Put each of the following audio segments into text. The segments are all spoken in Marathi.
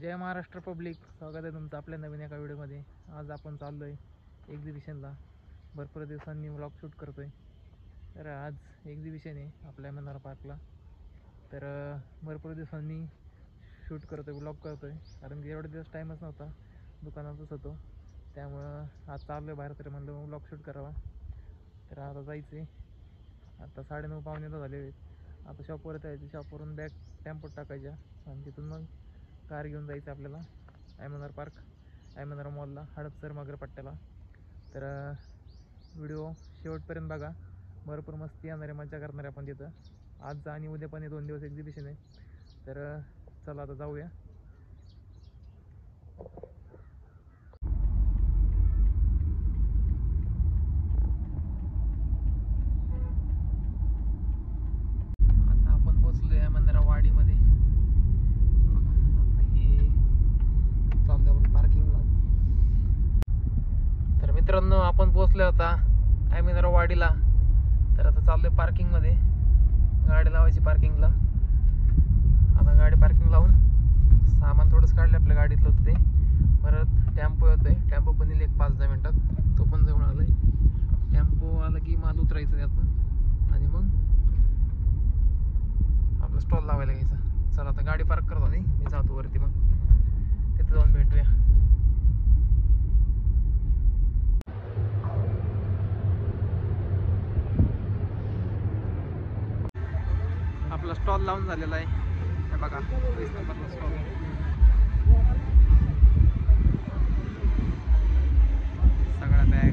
जय महाराष्ट्र पब्लिक, स्वागत आहे तुमचं आपल्या नवीन एका व्हिडिओमध्ये. आज आपण चाललो आहे एक्झिबिशनला. भरपूर दिवसांनी व्लॉग शूट करतो आहे. तर आज एक्झिबिशन आहे आपल्या मनोहर पार्कला. तर भरपूर दिवसांनी शूट करतो आहे, व्लॉग करतो आहे, कारण की एवढे दिवस टाईमच नव्हता, दुकानातच होतो. त्यामुळं आज चाललो आहे बाहेर, तरी म्हणलं व्लॉग शूट करावा. तर आता जायचं आहे. आता 9:30 पावणे झाले आहेत. आता शॉपवर जायचं, शॉपवरून बॅग टेम्पोत टाकायच्या आणि तिथून मग कार घेऊन जायचं आपल्याला मनोहर पार्क, मनोहर मॉलला, हडपसर मगरपट्ट्याला. तर व्हिडिओ शेवटपर्यंत बघा, भरपूर मस्ती येणार आहे, मजा करणार आहे आपण तिथं. आज आणि उद्या पण 2 दिवस एक्झिबिशन आहे. तर चला आता जाऊया. आता आपण पोचलो आहे मंदिरावाडीमध्ये. पार्किंगला. तर मित्रांनो, आपण पोहोचलो होता वाडीला. तर आता चाललोय पार्किंगमध्ये, गाडी लावायची पार्किंगला. आता गाडी पार्किंग लावून सामान थोडंच काढलं आपल्या गाडीतलं होतं ते. परत टेम्पो येतोय, टेम्पो पण येईल एक 5-10 मिनिटात, तो पण जाऊन आलाय. टेम्पो आला की माल उतरायचं त्यातून आणि मग आपला स्टॉल लावायला घ्यायचा. चला आता गाडी पार्क करतो आणि मी जातो वरती, मग तिथे जाऊन भेटूया. आपला स्टॉल लावून झालेला आहे, हे बघा, 20 नंबरला स्टॉल. सगळ्या बॅग,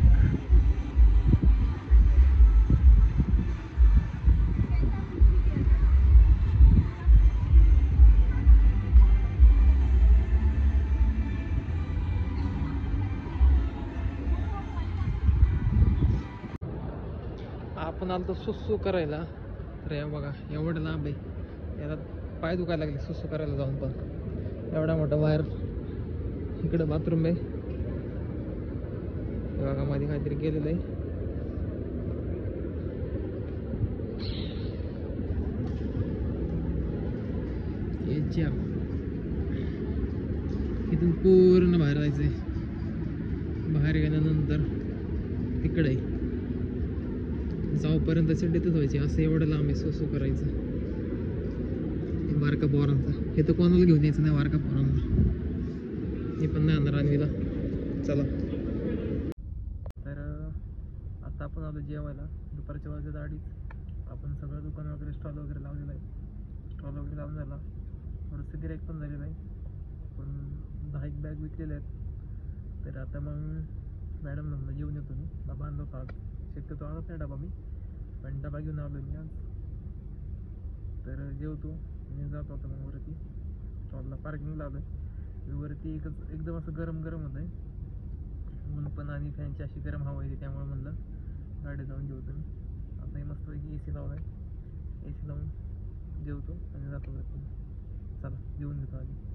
आपण आलो सुसू करायला. तर हे बघा, एवढं लांब आहे, याला पाय दुखायला लागले सुसू करायला जाऊन. पण एवढा मोठा बाहेर इकडं बाथरूम आहे, हे बघा, मध्ये काहीतरी केलेलं आहे. इथून पूर्ण बाहेर जायचंय. बाहेर गेल्यानंतर तिकडे जाऊपर्यंत चिड्डीतच व्हायची, असं एवढं लांब आहे सुसू करायचं. बारका पोरांचा हे तर कोणाला घेऊन यायचं नाही, बारका पोरांना. हे पण नाही आणणार आणवीला. चला, तर आता आपण आलो जेवायला. दुपारच्या वाजत 2:30. आपण सगळं दुकान वगैरे, स्टॉल वगैरे लावलेलं आहे. स्टॉल वगैरे लावून झाला, थोडंसं गिऱ्हाईक पण झालेलं आहे. पण 10 बॅग विकलेल्या आहेत. तर आता मग मॅडम म्हणलं जेवून येतो मी. डबा आणला होता आज, शक्यतो आणत नाही डबा मी, पण डबा घेऊन आलो मी आज. तर जेवतो आणि जातो आता मग वरती स्टॉलला. पार्किंग लावलं आहे वरती. एकदम असं गरम गरम होतं आहे, ऊन पण आणि फॅनची अशी गरम हवा येते, त्यामुळे म्हणलं गाडी जाऊन जेवतो मी. आता मस्तपैकी AC लावला आहे, AC लावून जेवतो आणि जातो वरती. चला जेवून घेतो आधी.